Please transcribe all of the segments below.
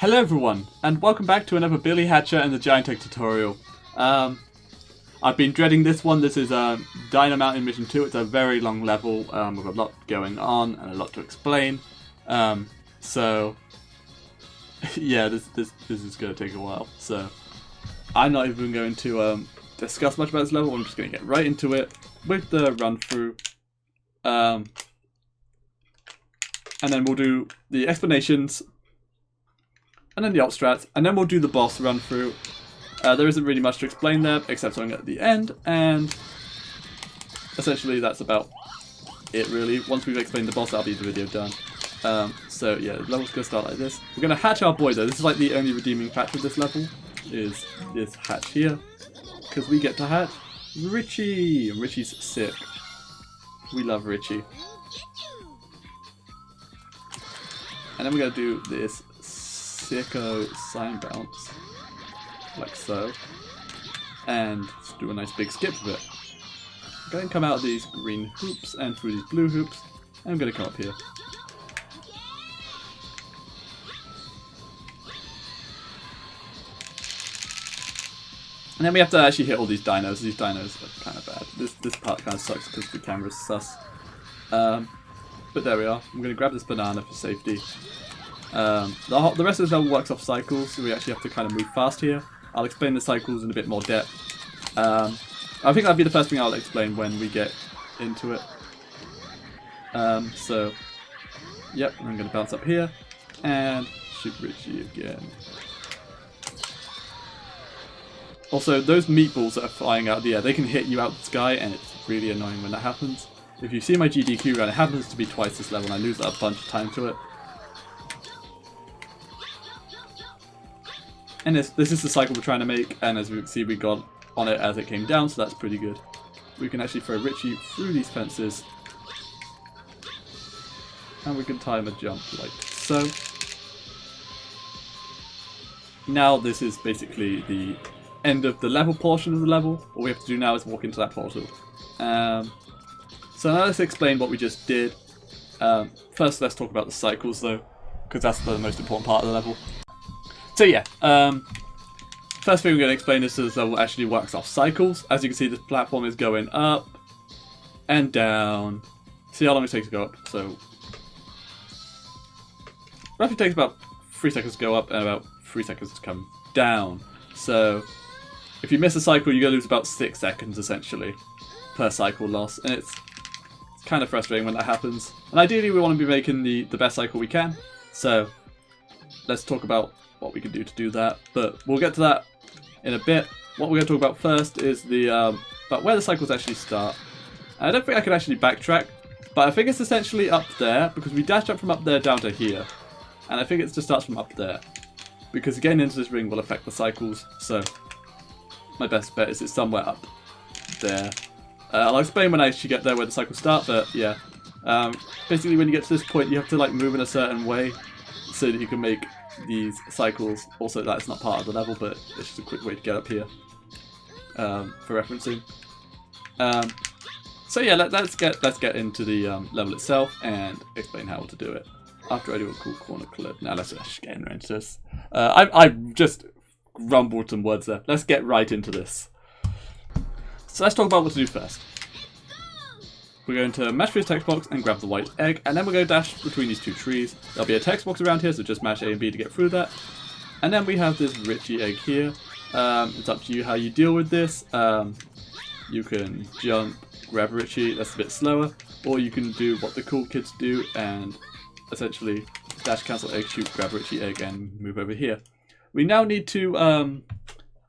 Hello everyone, and welcome back to another Billy Hatcher and the Giant Egg tutorial. I've been dreading this one. This is Dino Mountain Mission 2. It's a very long level with a lot going on and a lot to explain. So yeah, this is going to take a while. So I'm not even going to discuss much about this level. I'm just going to get right into it with the run through. And then we'll do the explanations, and then the op strats, and then we'll do the boss run through. There isn't really much to explain there, except something at the end, and essentially that's about it really. Once we've explained the boss, that'll be the video done. So yeah, the level's going to start like this. We're going to hatch our boy though. This is like the only redeeming patch with this level, is this hatch here. Because we get to hatch Richie! And Richie's sick. We love Richie. And then we're going to do this sicko sign bounce, like so, and just do a nice big skip of it. I'm going to come out of these green hoops and through these blue hoops, and I'm going to come up here. And then we have to actually hit all these dinos. These dinos are kind of bad. This part kind of sucks because the camera's sus. But there we are. I'm going to grab this banana for safety. The rest of this level works off cycles, so we actually have to kind of move fast here. I'll explain the cycles in a bit more depth. I think that'll be the first thing I'll explain when we get into it. So, yep, I'm going to bounce up here and shoot Richie again. Also, those meatballs that are flying out of the air, they can hit you out the sky, and it's really annoying when that happens. If you see my GDQ run, it happens to be twice this level, and I lose that a bunch of time to it. And this is the cycle we're trying to make, and as we can see, we got on it as it came down, so that's pretty good. We can actually throw Richie through these fences, and we can time a jump like so. Now this is basically the end of the level portion of the level. All we have to do now is walk into that portal. So now let's explain what we just did. First let's talk about the cycles though, because that's the most important part of the level. So yeah, first thing we're going to explain is this level actually works off cycles. As you can see, this platform is going up and down. See how long it takes to go up. So roughly takes about 3 seconds to go up and about 3 seconds to come down. So if you miss a cycle, you're going to lose about 6 seconds essentially per cycle loss, and it's kind of frustrating when that happens. And ideally we want to be making the best cycle we can, so let's talk about what we can do to do that, but we'll get to that in a bit. What we're going to talk about first is the about where the cycles actually start. And I don't think I can actually backtrack, but I think it's essentially up there, because we dash up from up there down to here, and I think it just starts from up there, because getting into this ring will affect the cycles, so my best bet is it's somewhere up there. I'll explain when I actually get there where the cycles start, but yeah. Basically when you get to this point you have to like move in a certain way so that you can make these cycles. Also that's not part of the level, but it's just a quick way to get up here for referencing. So yeah, let's get into the level itself and explain how to do it. After I do a cool corner clip. Now let's just get into this. I just rumbled some words there. Let's get right into this. So let's talk about what to do first. We're going to mash through this text box and grab the white egg, and then we're going to dash between these two trees. There'll be a text box around here, so just mash A and B to get through that. And then we have this Richie egg here. It's up to you how you deal with this. You can jump, grab Richie, that's a bit slower, or you can do what the cool kids do and essentially dash, cancel egg, shoot, grab Richie egg, and move over here. We now need to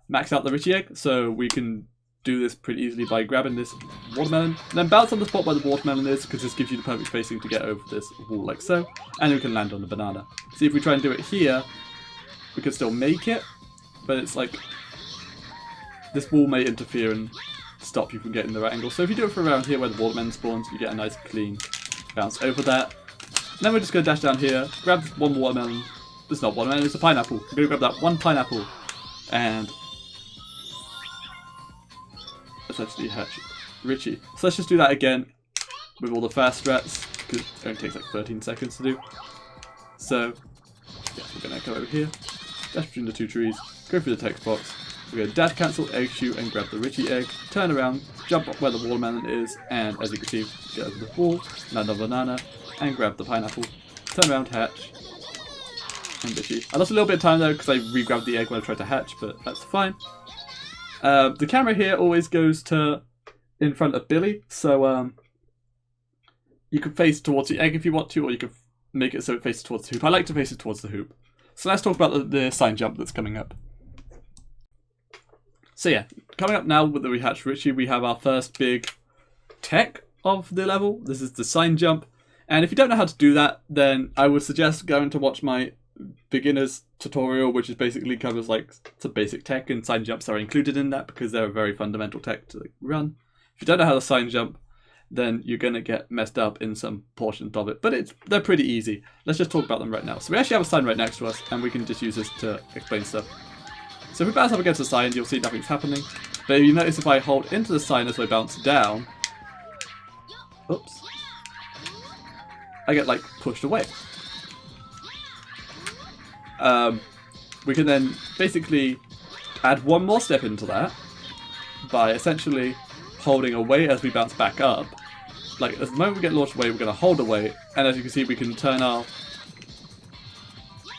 max out the Richie egg, so we can do this pretty easily by grabbing this watermelon, and then bounce on the spot where the watermelon is, because this gives you the perfect spacing to get over this wall like so, and we can land on the banana. See, if we try and do it here, we can still make it, but it's like this wall may interfere and stop you from getting the right angle. So if you do it from around here where the watermelon spawns, you get a nice clean bounce over that. And then we're just going to dash down here, grab one watermelon. It's not watermelon, it's a pineapple. We're going to grab that one pineapple and essentially hatch Richie. So let's just do that again with all the fast strats, because it only takes like 13 seconds to do. So yeah, we're going to go over here, dash between the two trees, go through the text box. We're going to dash cancel, egg shoot, and grab the Richie egg, turn around, jump up where the watermelon is, and as you can see, get over the wall, land on banana, and grab the pineapple, turn around, hatch, and Richie. I lost a little bit of time though because I re-grabbed the egg when I tried to hatch, but that's fine. The camera here always goes to in front of Billy, so you can face towards the egg if you want to, or you can make it so it faces towards the hoop. I like to face it towards the hoop. So let's talk about the sign jump that's coming up. So yeah, coming up now with the rehatched Richie, we have our first big tech of the level. This is the sign jump. And if you don't know how to do that, then I would suggest going to watch my beginner's tutorial, which is basically covers like some basic tech, and sign jumps are included in that because they're a very fundamental tech to run. If you don't know how to sign jump, then you're going to get messed up in some portions of it. But they're pretty easy. Let's just talk about them right now. So we actually have a sign right next to us, and we can just use this to explain stuff. So if we bounce up against the sign, you'll see nothing's happening. But you notice if I hold into the sign as I bounce down, oops, I get like pushed away. We can then basically add one more step into that by essentially holding away as we bounce back up. Like, at the moment we get launched away, we're going to hold away, and as you can see, we can turn our...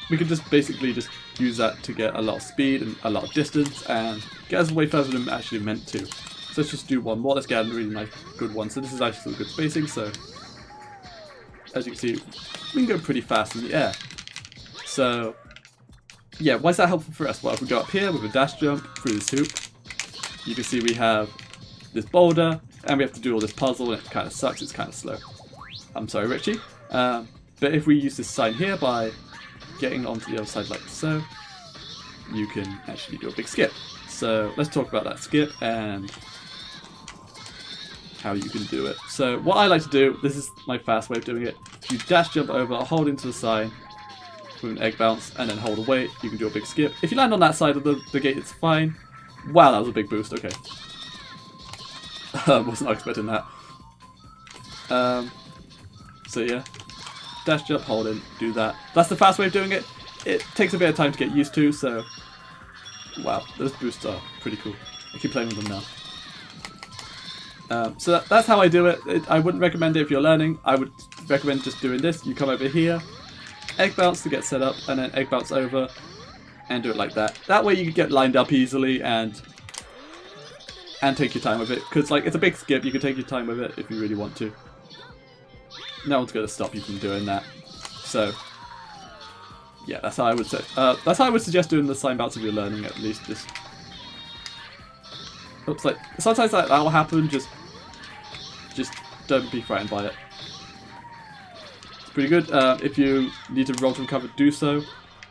We can just basically just use that to get a lot of speed and a lot of distance, and get us way further than actually meant to. So let's just do one more. Let's get a really nice, good one. So this is actually some good spacing, so... As you can see, we can go pretty fast in the air. So... Yeah, why is that helpful for us? Well, if we go up here with a dash jump through this hoop, you can see we have this boulder, and we have to do all this puzzle, and it kind of sucks, it's kind of slow. I'm sorry, Richie. But if we use this sign here by getting onto the other side like so, you can actually do a big skip. So let's talk about that skip and how you can do it. So what I like to do, this is my fast way of doing it, you dash jump over, hold into the sign with an egg bounce, and then hold away, you can do a big skip. If you land on that side of the gate, it's fine. Wow, that was a big boost, okay. Wasn't expecting that. So yeah, dash jump, hold in, do that. That's the fast way of doing it. It takes a bit of time to get used to, so wow, those boosts are pretty cool. I keep playing with them now. So that's how I do it. I wouldn't recommend it if you're learning. I would recommend just doing this. You come over here, egg bounce to get set up, and then egg bounce over, and do it like that. That way you can get lined up easily and take your time with it, because like it's a big skip. You can take your time with it if you really want to. No one's going to stop you from doing that. So yeah, that's how I would say. That's how I would suggest doing the sign bounce if you're learning, at least. Just oops, like sometimes that will happen. Just don't be frightened by it. It's pretty good. If you need to roll from cover, do so.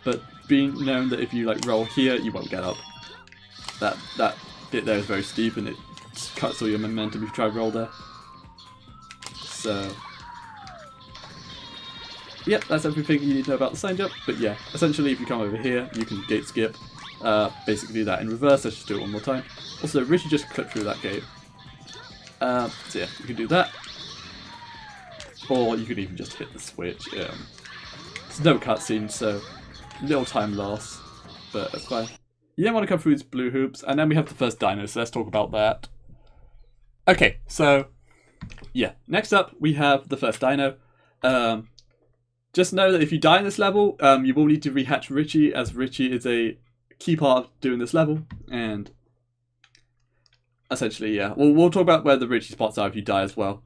But being known that if you like roll here, you won't get up. That bit there is very steep, and it cuts all your momentum if you try to roll there. So yep, that's everything you need to know about the sign jump. But yeah, essentially if you come over here, you can gate skip. Basically do that in reverse. Let's just do it one more time. Also, Richie just clipped through that gate. So yeah, you can do that. Or you could even just hit the switch. There's no cutscene, so little time loss, but that's fine. You then want to come through these blue hoops, and then we have the first dino, so let's talk about that. Okay, so yeah, next up we have the first dino. Just know that if you die in this level, you will need to rehatch Richie, as Richie is a key part of doing this level, and essentially, yeah, we'll talk about where the Richie spots are if you die as well.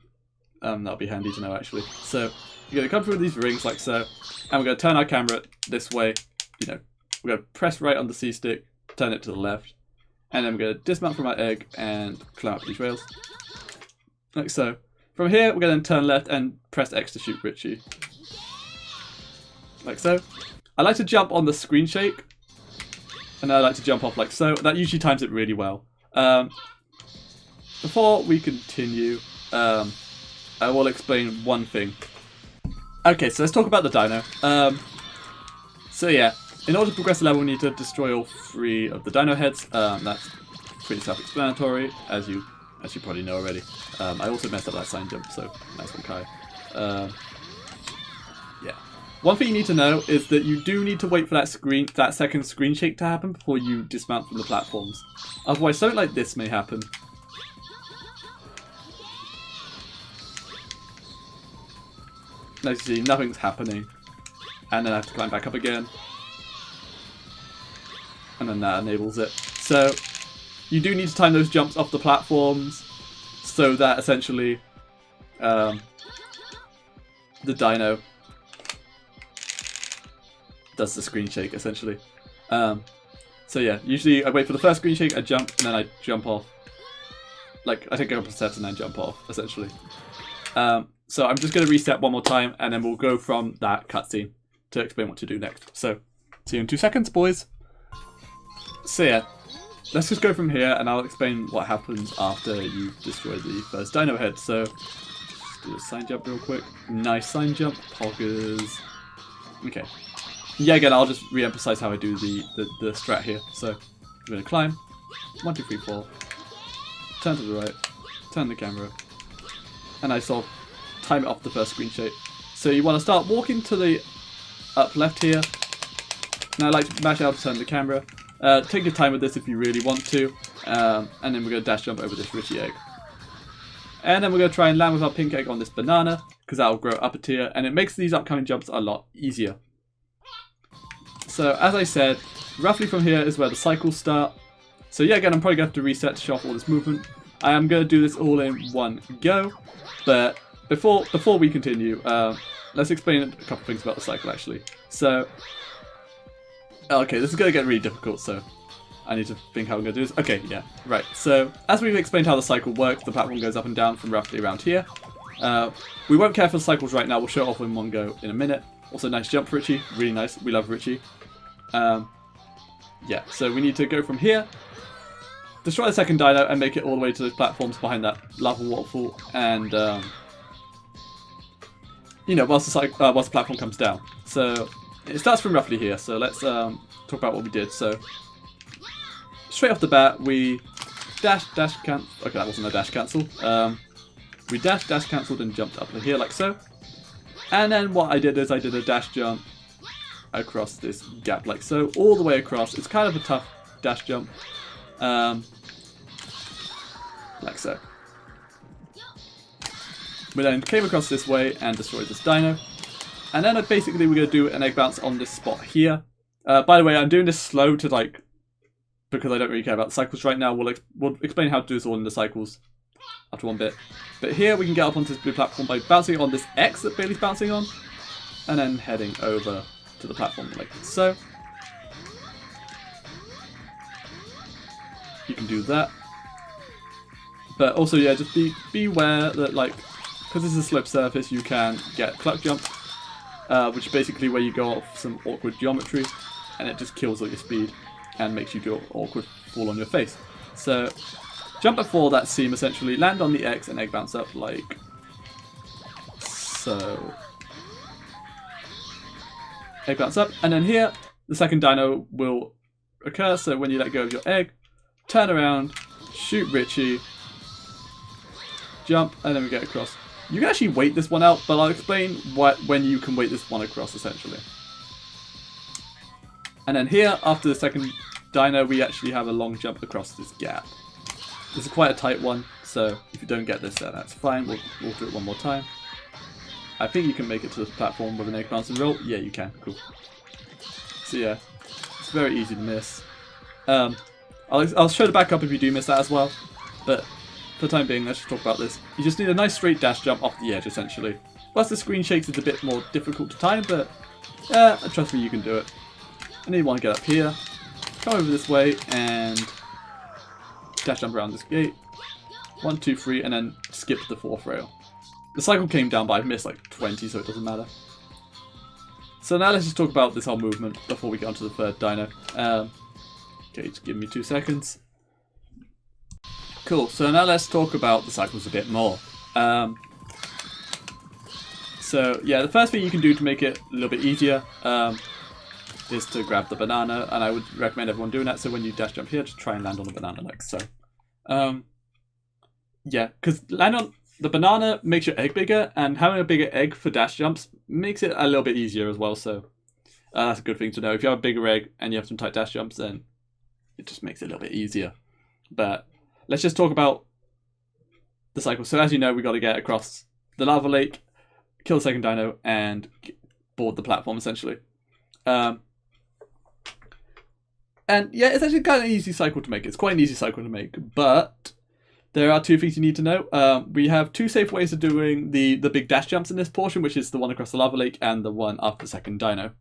That'll be handy to know, actually. So you're going to come through these rings like so, and we're going to turn our camera this way. You know, we're going to press right on the C stick, turn it to the left, and then we're going to dismount from our egg and climb up these rails. Like so. From here, we're going to turn left and press X to shoot Richie. Like so. I like to jump on the screen shake, and I like to jump off like so. That usually times it really well. Before we continue, I will explain one thing. Okay, so let's talk about the dino. So yeah, in order to progress the level, we need to destroy all 3 of the dino heads. That's pretty self-explanatory, as you probably know already. I also messed up that sign jump, so nice one, Kai. Yeah. one thing you need to know is that you do need to wait for that second screen shake to happen before you dismount from the platforms. Otherwise, something like this may happen. As you see, nothing's happening. And then I have to climb back up again. And then that enables it. So, you do need to time those jumps off the platforms so that essentially the Dino does the screen shake, essentially. So yeah, usually I wait for the first screen shake, I jump, and then I jump off. Like, I take a couple of steps and then jump off, essentially. So I'm just going to reset one more time, and then we'll go from that cutscene to explain what to do next. So, see you in 2 seconds, boys. So yeah, let's just go from here, and I'll explain what happens after you destroy the first Dino head. So, just do a sign jump real quick. Nice sign jump, poggers. Okay. Yeah, again, I'll just re-emphasize how I do the strat here. So, I'm going to climb. 1, 2, 3, 4. Turn to the right. Turn the camera. And I sort of time it off the first screen shake. So you want to start walking to the up left here. Now I like to mash out to turn the camera. Take your time with this if you really want to. And then we're going to dash jump over this Richie egg. And then we're going to try and land with our pink egg on this banana, because that will grow up a tier, and it makes these upcoming jumps a lot easier. So as I said, roughly from here is where the cycles start. So yeah, again, I'm probably going to have to reset to show off all this movement. I am going to do this all in one go, but before we continue, let's explain a couple things about the cycle actually. So, okay, this is going to get really difficult, so I need to think how I'm going to do this. Okay, yeah, right. So, as we've explained how the cycle works, the platform goes up and down from roughly around here. We won't care for the cycles right now, we'll show it off in one go in a minute. Also, nice jump, Richie. Really nice. We love Richie. Yeah, so we need to go from here, destroy the second Dino, and make it all the way to the platforms behind that lava waterfall, and you know, whilst the platform comes down. So it starts from roughly here. So let's talk about what we did. So straight off the bat, we dash cancel. Okay, that wasn't a dash cancel. We dash cancelled and jumped up here like so. And then what I did is I did a dash jump across this gap like so, all the way across. It's kind of a tough dash jump. Like so. We then came across this way and destroyed this Dino. And then basically we're going to do an egg bounce on this spot here. By the way, I'm doing this slow to because I don't really care about the cycles right now. We'll explain how to do this all in the cycles after one bit. But here we can get up onto this blue platform by bouncing on this X that Bailey's bouncing on. And then heading over to the platform like so. You can do that. But also, yeah, just beware that, because this is a sloped surface, you can get cluck jump, which is basically where you go off some awkward geometry, and it just kills all your speed and makes you do awkward fall on your face. So, jump before that seam essentially, land on the X and egg bounce up like so. Egg bounce up, and then here, the second Dino will occur, so when you let go of your egg, turn around, shoot Richie, jump, and then we get across. You can actually wait this one out, but I'll explain when you can wait this one across, essentially. And then here, after the second Dino, we actually have a long jump across this gap. This is quite a tight one, so if you don't get this, then that's fine. We'll do it one more time. I think you can make it to this platform with an egg bounce and roll. Yeah, you can. Cool. So yeah, it's very easy to miss. I'll show the back up if you do miss that as well, but for the time being, let's just talk about this. You just need a nice straight dash jump off the edge, essentially. Plus the screen shakes, it's a bit more difficult to time, but trust me, you can do it. And then you want to get up here, come over this way, and dash jump around this gate. 1, 2, 3, and then skip the 4th rail. The cycle came down, but I've missed like 20, so it doesn't matter. So now let's just talk about this whole movement before we get onto the third Dino. Okay, just give me 2 seconds. Cool, so now let's talk about the cycles a bit more. So yeah, the first thing you can do to make it a little bit easier is to grab the banana, and I would recommend everyone doing that. So when you dash jump here, just try and land on the banana like so. Yeah, because the banana makes your egg bigger, and having a bigger egg for dash jumps makes it a little bit easier as well, so that's a good thing to know. If you have a bigger egg and you have some tight dash jumps, then it just makes it a little bit easier. But let's just talk about the cycle. So as you know, we got to get across the lava lake, kill the second dino, and board the platform, essentially. And yeah, it's actually kind of an easy cycle to make. It's quite an easy cycle to make, but there are two things you need to know. We have two safe ways of doing the big dash jumps in this portion, which is the one across the lava lake and the one after the second dino.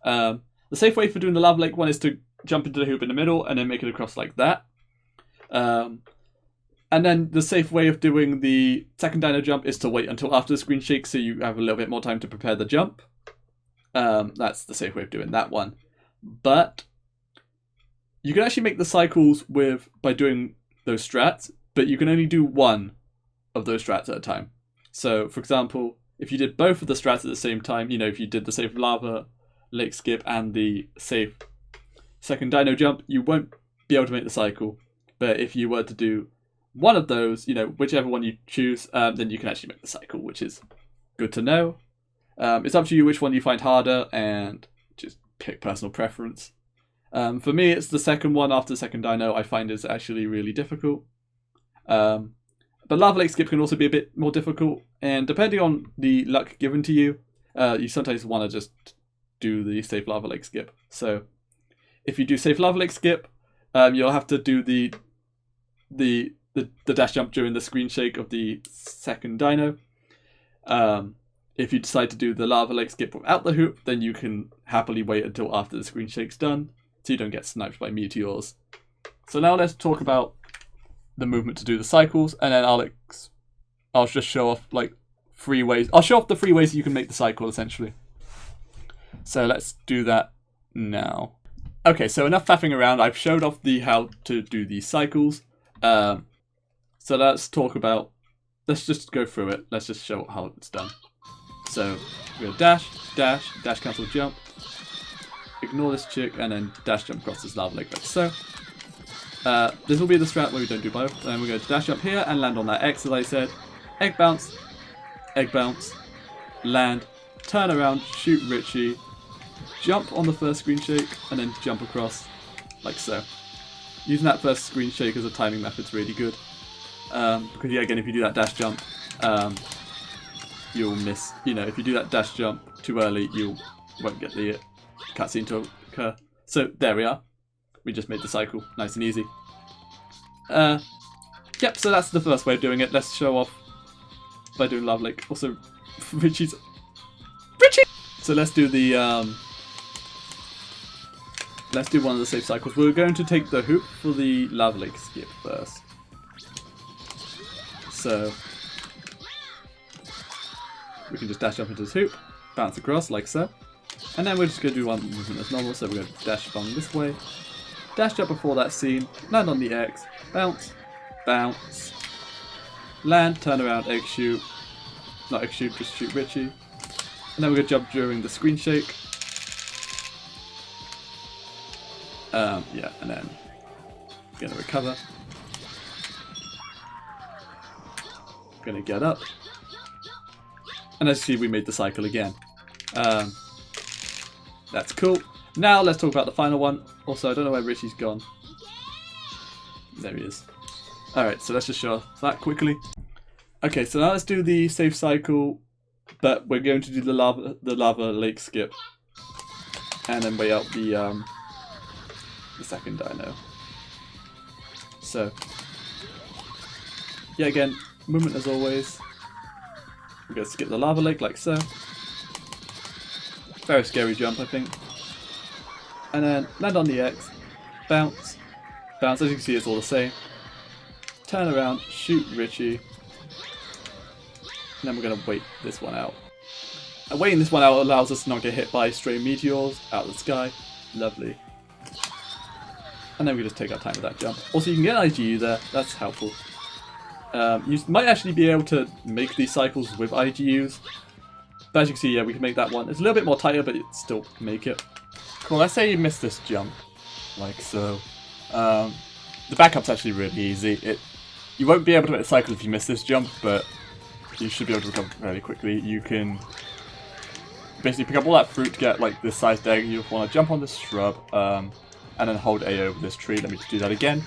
The safe way for doing the lava lake one is to jump into the hoop in the middle and then make it across like that. And then the safe way of doing the second dino jump is to wait until after the screen shake, so you have a little bit more time to prepare the jump. That's the safe way of doing that one. But you can actually make the cycles by doing those strats, but you can only do one of those strats at a time. So, for example, if you did both of the strats at the same time, if you did the safe lava lake skip and the safe second dino jump, you won't be able to make the cycle. But if you were to do one of those, whichever one you choose, then you can actually make the cycle, which is good to know. It's up to you which one you find harder, and just pick personal preference. For me, it's the second one after the second dino I find is actually really difficult. But lava lake skip can also be a bit more difficult, and depending on the luck given to you, you sometimes want to just do the safe lava lake skip. So if you do safe lava lake skip, you'll have to do the dash jump during the screen shake of the second dino. If you decide to do the lava lake skip without the hoop, then you can happily wait until after the screen shake's done, so you don't get sniped by meteors. So now let's talk about the movement to do the cycles, and then I'll just show off like 3 ways. I'll show off the 3 ways you can make the cycle, essentially. So let's do that now. Okay, so enough faffing around. I've showed off how to do these cycles. So let's just go through it. Let's just show how it's done. So we go dash, cancel jump, ignore this chick, and then dash jump across this lava lake like so. This will be the strat where we don't do both. And then we go to dash jump here and land on that X, as I said. Egg bounce, land, turn around, shoot Richie, jump on the first screen shake, and then jump across like so. Using that first screen shake as a timing method is really good. Because yeah, again, if you do that dash jump, you'll miss. If you do that dash jump too early, you won't get the cutscene to occur. So there we are. We just made the cycle nice and easy. Yep, so that's the first way of doing it. Let's show off by doing lava lake. Also, Richie! So let's do let's do one of the safe cycles. We're going to take the hoop for the lava lake skip first. So we can just dash up into this hoop, bounce across like so, and then we're just going to do one movement as normal. So we're going to dash along this way, dash up before that scene, land on the X, bounce, land, turn around, egg shoot, not egg shoot, just shoot Richie, and then we're going to jump during the screen shake. Yeah, and then we're going to recover. Going to get up. And as you see, we made the cycle again. That's cool. Now let's talk about the final one. Also, I don't know where Richie's gone. There he is. Alright, so let's just show off that quickly. Okay, so now let's do the safe cycle, but we're going to do the lava lake skip. And then wait out the second dino. So, yeah, again, movement as always. We're going to skip the lava lake like so. Very scary jump, I think. And then land on the X, bounce. As you can see, it's all the same. Turn around, shoot Richie. And then we're going to wait this one out. And waiting this one out allows us to not get hit by stray meteors out of the sky. Lovely. And then we just take our time with that jump. Also, you can get an IGU there. That's helpful. You might actually be able to make these cycles with IGUs. But as you can see, yeah, we can make that one. It's a little bit more tighter, but it still make it. Cool, let's say you miss this jump. Like so. The backup's actually really easy. You won't be able to make the cycle if you miss this jump, but you should be able to recover fairly quickly. You can basically pick up all that fruit to get like this sized egg. You want to jump on this shrub and then hold A over this tree. Let me just do that again.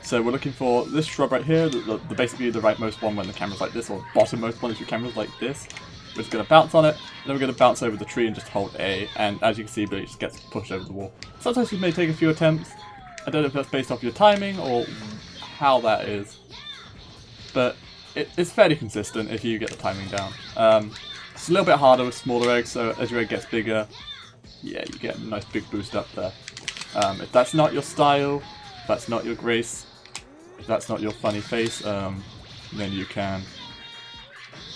So we're looking for this shrub right here, basically the rightmost one when the camera's like this, or bottommost one if your camera's like this. We're just going to bounce on it, and then we're going to bounce over the tree and just hold A, and as you can see, it just gets pushed over the wall. Sometimes you may take a few attempts. I don't know if that's based off your timing or how that is, but it's fairly consistent if you get the timing down. It's a little bit harder with smaller eggs, so as your egg gets bigger, yeah, you get a nice big boost up there. If that's not your style, if that's not your grace, if that's not your funny face, then you can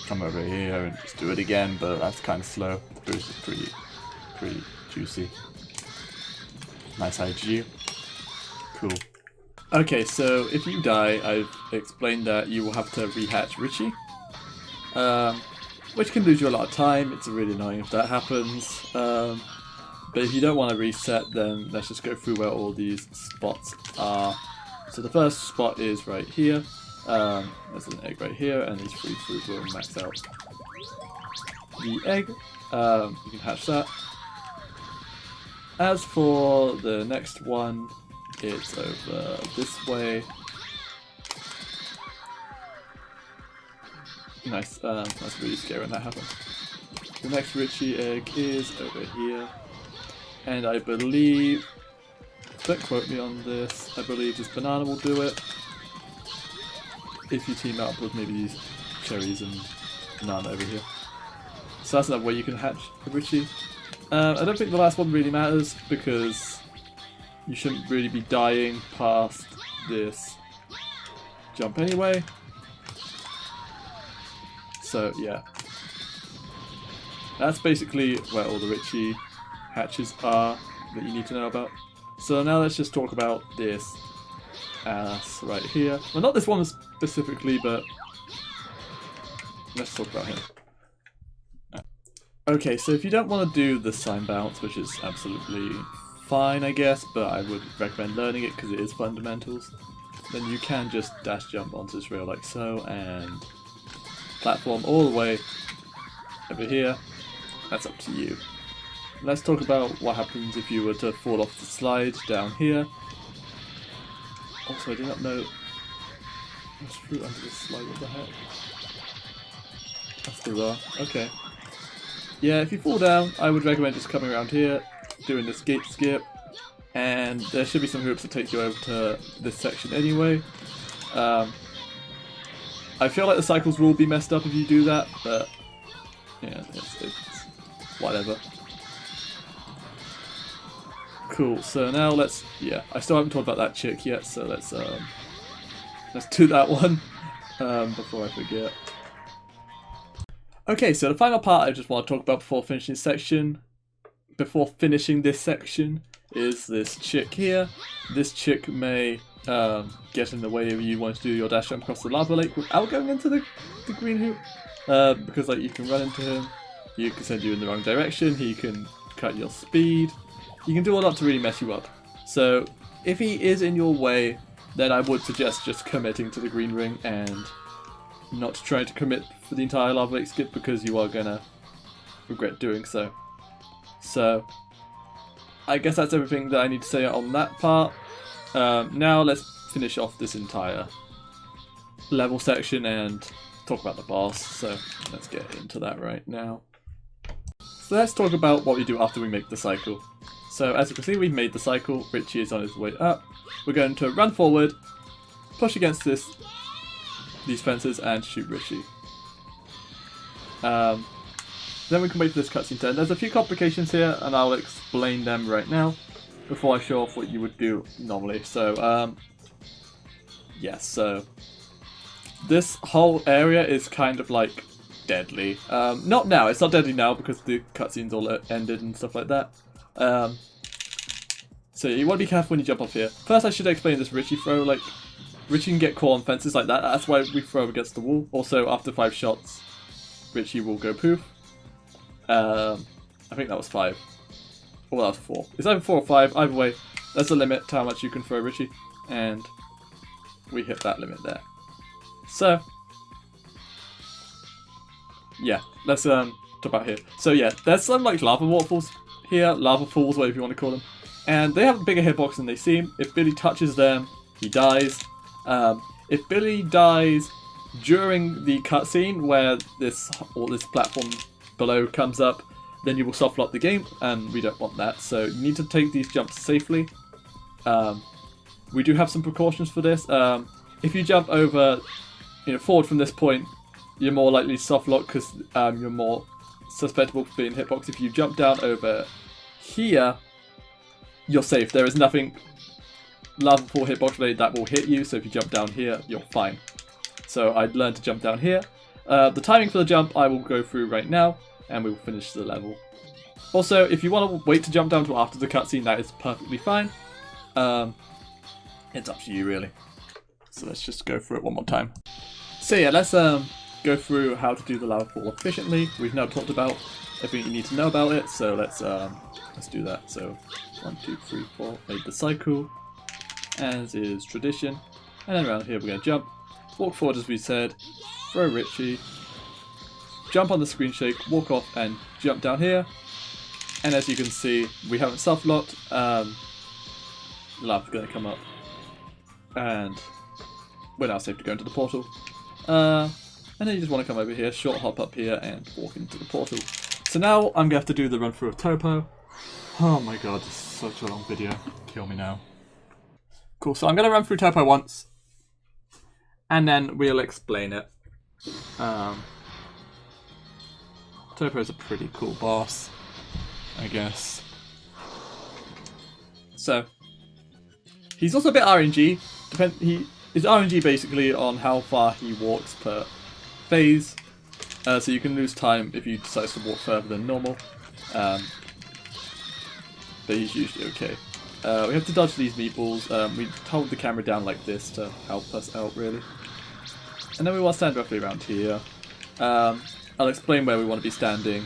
come over here and just do it again, but that's kind of slow. The boost is pretty juicy. Nice IG. Cool. Okay, so if you die, I've explained that you will have to rehatch Richie, which can lose you a lot of time. It's really annoying if that happens. But if you don't want to reset, then let's just go through where all these spots are. So the first spot is right here. There's an egg right here, and these free fruit will max out the egg. You can hatch that. As for the next one, it's over this way. Nice, that's really scary when that happens. The next Richie egg is over here. And I believe, don't quote me on this, I believe this banana will do it. If you team up with maybe these cherries and banana over here. So that's another way you can hatch a Richie. I don't think the last one really matters because you shouldn't really be dying past this jump anyway. So yeah. That's basically where all the Richie hatches are that you need to know about. So now let's just talk about this ass right here. Well, not this one specifically, but let's talk about him. Okay, so if you don't want to do the sign bounce, which is absolutely fine, I guess, but I would recommend learning it because it is fundamentals, then you can just dash jump onto this rail like so and platform all the way over here. That's up to you. Let's talk about what happens if you were to fall off the slide down here. Also, I do not know. There's fruit under this slide, what the heck? That's bizarre. Okay. Yeah, if you fall down, I would recommend just coming around here, doing this gate skip, and there should be some hoops that take you over to this section anyway. I feel like the cycles will be messed up if you do that, but yeah, it's whatever. Cool, so now let's, yeah, I still haven't talked about that chick yet, so let's do that one before I forget. Okay, so the final part I just want to talk about before finishing this section, is this chick here. This chick may get in the way of you wanting to do your dash jump across the lava lake without going into the green hoop, because like you can run into him, you can send you in the wrong direction, he can cut your speed. You can do a lot to really mess you up. So if he is in your way, then I would suggest just committing to the green ring and not trying to commit for the entire lava lake skip because you are gonna regret doing so. So I guess that's everything that I need to say on that part. Now let's finish off this entire level section and talk about the boss. So let's get into that right now. So let's talk about what we do after we make the cycle. So as you can see, we've made the cycle. Richie is on his way up. We're going to run forward, push against these fences, and shoot Richie. Then we can wait for this cutscene to end. There's a few complications here, and I'll explain them right now before I show off what you would do normally. So, yes, so this whole area is kind of like deadly. Not now, it's not deadly now because the cutscene's all ended and stuff like that. So you want to be careful when you jump off here. First I should explain this Richie throw, like, Richie can get caught on fences like that, that's why we throw against the wall. Also, after 5 shots, Richie will go poof. I think that was 5. Or that was 4. It's either 4 or 5, either way, there's a limit to how much you can throw Richie, and we hit that limit there. So, yeah, let's talk about here. So yeah, there's some like lava waterfalls here, lava falls, whatever you want to call them, and they have a bigger hitbox than they seem. If Billy touches them, he dies. If Billy dies during the cutscene where this platform below comes up, then you will soft lock the game, and we don't want that. So you need to take these jumps safely. We do have some precautions for this. If you jump over, forward from this point, you're more likely to soft lock because you're more susceptible to being hitbox. If you jump down over here, you're safe. There is nothing lava pool hitbox related that will hit you. So if you jump down here, you're fine. So I'd learn to jump down here. The timing for the jump I will go through right now, and we will finish the level. Also, if you want to wait to jump down till after the cutscene, that is perfectly fine. It's up to you, really. So let's just go through it one more time. So yeah, let's go through how to do the lava fall efficiently. We've now talked about everything you need to know about it, so let's do that. So 1, 2, 3, 4, made the cycle, as is tradition, and then around here we're going to jump, walk forward as we said, throw Richie, jump on the screen shake, walk off, and jump down here. And as you can see, we haven't soft locked. Lava's going to come up, and we're now safe to go into the portal. And then you just want to come over here, short hop up here, and walk into the portal. So now I'm going to have to do the run through of Topo. Oh my god, this is such a long video. Kill me now. Cool, so I'm going to run through Topo once, and then we'll explain it. Topo's a pretty cool boss, I guess. So, he's also a bit RNG. He is RNG basically on how far he walks per phase. So you can lose time if you decide to walk further than normal. But he's usually okay. We have to dodge these meatballs. We hold the camera down like this to help us out, really. And then we want to stand roughly around here. I'll explain where we want to be standing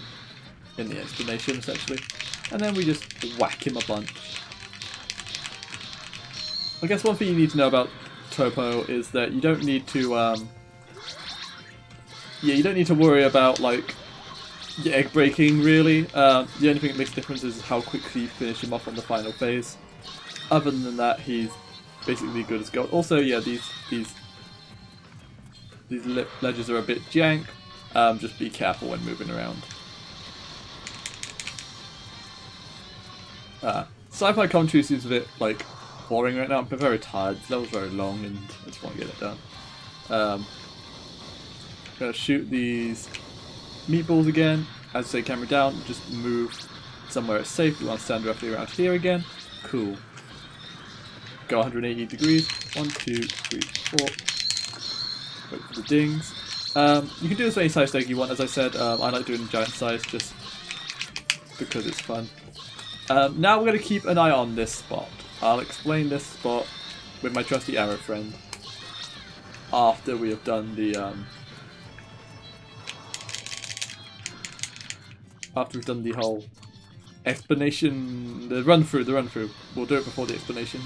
in the explanation, essentially. And then we just whack him a bunch. I guess one thing you need to know about Topo is that you don't need to, you don't need to worry about, like, your egg breaking, really. The only thing that makes a difference is how quickly you finish him off on the final phase. Other than that, he's basically good as gold. Also, yeah, these ledges are a bit jank. Just be careful when moving around. Sci-fi commentary seems a bit, like, boring right now. I'm very tired. This level's very long and I just want to get it done. I'm going to shoot these meatballs again. As I say, camera down, just move somewhere it's safe. We want to stand roughly around here again. Cool. Go 180 degrees. 1, 2, 3, 4. Wait for the dings. You can do this any size egg you want, as I said. I like doing giant size just because it's fun. Now we're going to keep an eye on this spot. I'll explain this spot with my trusty arrow friend after we have done the after we've done the whole explanation, the run through. We'll do it before the explanation.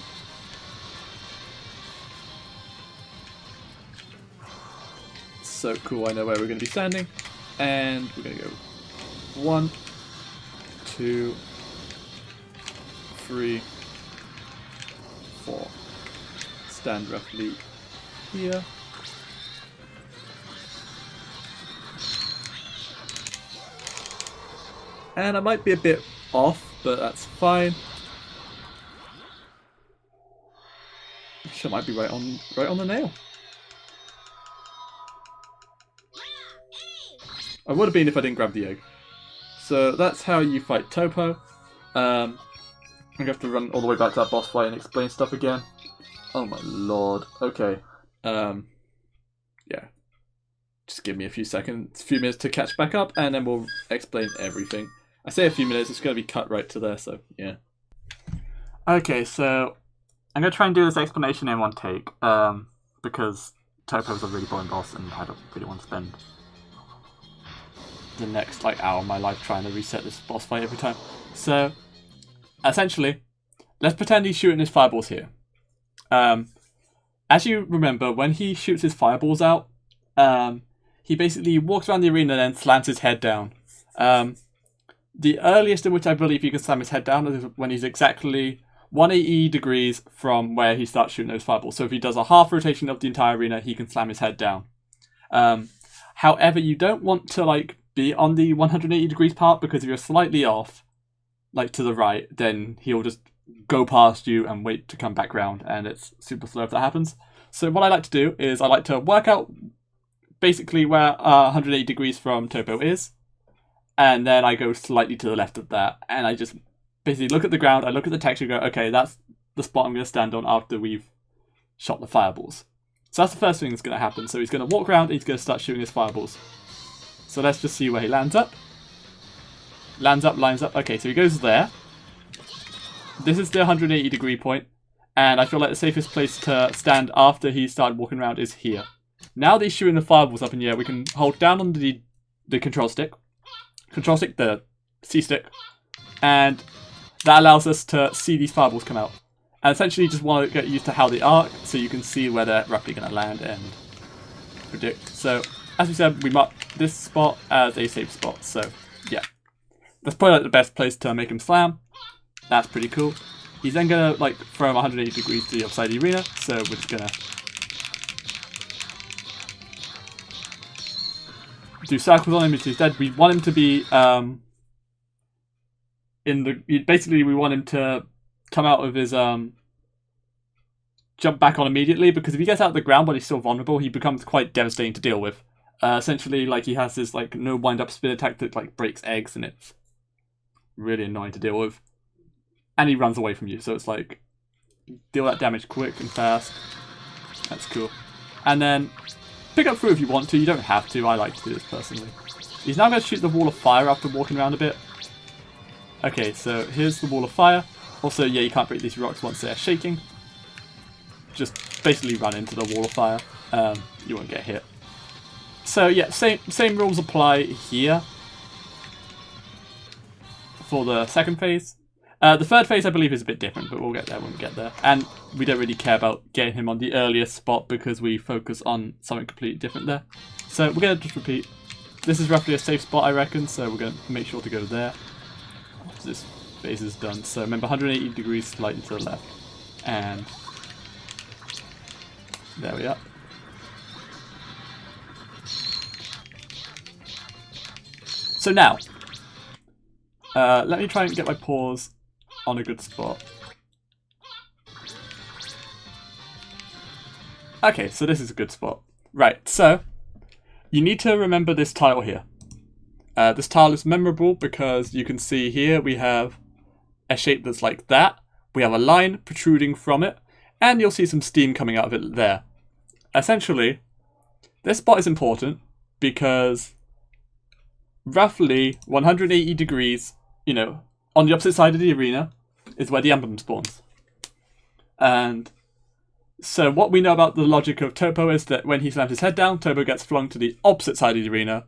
So cool, I know where we're going to be standing, and we're going to go 1, 2, 3, 4. Stand roughly here. And I might be a bit off, but that's fine. Actually, I might be right on the nail. I would have been if I didn't grab the egg. So that's how you fight Topo. I'm going to have to run all the way back to that boss fight and explain stuff again. Oh my lord. Okay. Yeah. Just give me a few minutes to catch back up, and then we'll explain everything. I say a few minutes, it's going to be cut right to there, so yeah. Okay, so I'm going to try and do this explanation in one take, because Topo's a really boring boss, and I don't really want to spend the next hour of my life trying to reset this boss fight every time. So, essentially, let's pretend he's shooting his fireballs here. As you remember, when he shoots his fireballs out, he basically walks around the arena and then slams his head down. The earliest in which I believe he can slam his head down is when he's exactly 180 degrees from where he starts shooting those fireballs. So if he does a half rotation of the entire arena, he can slam his head down. However, you don't want to like be on the 180 degrees part, because if you're slightly off, like to the right, then he'll just go past you and wait to come back round, and it's super slow if that happens. So what I like to do is I like to work out basically where 180 degrees from Topo is, and then I go slightly to the left of that, and I just basically look at the ground, I look at the texture, go, okay, that's the spot I'm going to stand on after we've shot the fireballs. So that's the first thing that's going to happen. So he's going to walk around and he's going to start shooting his fireballs. So let's just see where he lands up. Lands up, lines up. Okay, so he goes there. This is the 180 degree point, and I feel like the safest place to stand after he started walking around is here. Now that he's shooting the fireballs up in the air, we can hold down on the control stick, the C stick, and that allows us to see these fireballs come out. And essentially you just want to get used to how they arc, so you can see where they're roughly going to land and predict. So, as we said, we mark this spot as a safe spot, so yeah. That's probably like the best place to make him slam. That's pretty cool. He's then going to like throw him 180 degrees to the other side of the arena, so we're just going to do circles on him until he's dead. We want him to be basically we want him to come out of his jump back on immediately, because if he gets out of the ground but he's still vulnerable, he becomes quite devastating to deal with. Essentially, like, he has this like no wind up spin attack that like breaks eggs, and it's really annoying to deal with. And he runs away from you, so it's like deal that damage quick and fast. That's cool. And then pick up through if you want to. You don't have to. I like to do this personally. He's now going to shoot the wall of fire after walking around a bit. Okay, so here's the wall of fire. Also, yeah, you can't break these rocks once they're shaking. Just basically run into the wall of fire. You won't get hit. So yeah, same rules apply here for the second phase. The third phase, I believe, is a bit different, but we'll get there when we get there. And we don't really care about getting him on the earliest spot, because we focus on something completely different there. So we're going to just repeat. This is roughly a safe spot, I reckon, so we're going to make sure to go there. This phase is done. So remember, 180 degrees slightly to the left. And there we are. So now, let me try and get my paws on a good spot. Okay, so this is a good spot. Right, so you need to remember this tile here. This tile is memorable because you can see here we have a shape that's like that. We have a line protruding from it, and you'll see some steam coming out of it there. Essentially, this spot is important because roughly 180 degrees, you know, on the opposite side of the arena is where the emblem spawns. And so what we know about the logic of Topo is that when he slams his head down, Topo gets flung to the opposite side of the arena,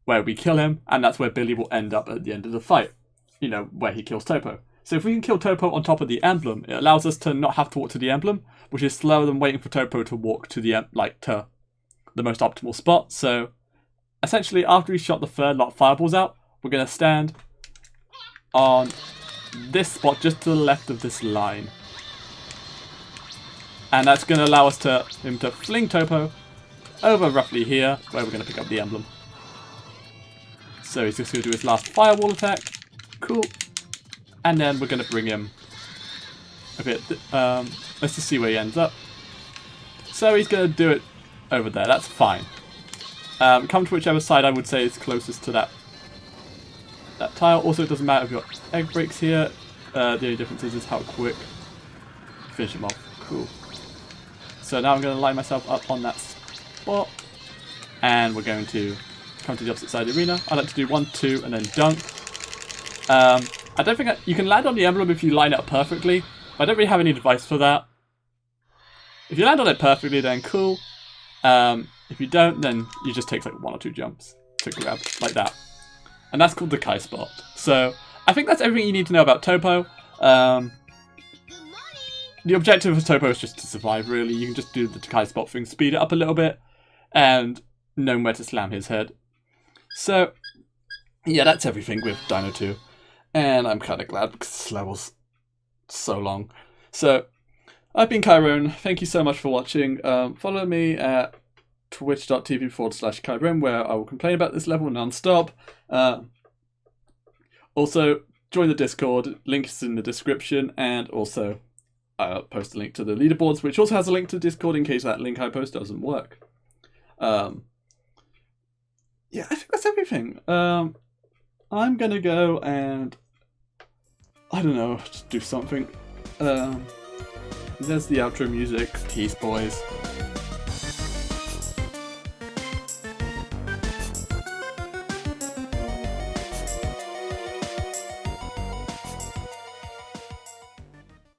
where we kill him, and that's where Billy will end up at the end of the fight. You know, where he kills Topo. So if we can kill Topo on top of the emblem, it allows us to not have to walk to the emblem, which is slower than waiting for Topo to walk to the to the most optimal spot. So essentially, after we shot the third lot of fireballs out, we're going to stand on this spot just to the left of this line. And that's going to allow us him to fling Topo over roughly here, where we're going to pick up the emblem. So he's just going to do his last firewall attack. Cool. And then we're going to bring him a bit. Let's just see where he ends up. So he's going to do it over there. That's fine. Come to whichever side I would say is closest to that tile. Also, it doesn't matter if you've got egg breaks here. The only difference is how quick you finish him off. Cool. So now I'm going to line myself up on that spot. And we're going to come to the opposite side of the arena. I like to do 1, 2, and then dunk. I don't think you can land on the emblem if you line it up perfectly. But I don't really have any advice for that. If you land on it perfectly, then cool. If you don't, then you just take like 1 or 2 jumps to grab, like that. And that's called the Kai spot. So I think that's everything you need to know about Topo. The objective of Topo is just to survive, really. You can just do the Kai spot thing, speed it up a little bit, and known where to slam his head. So, yeah, that's everything with Dino 2. And I'm kind of glad because this level's so long. So, I've been Chiron. Thank you so much for watching. Follow me at twitch.tv/Chiron, where I will complain about this level non-stop. Also, join the Discord. Link is in the description. And also, I'll post a link to the leaderboards, which also has a link to Discord in case that link I post doesn't work. Yeah, I think that's everything. I'm gonna go and I don't know, just do something. There's the outro music. Peace, boys.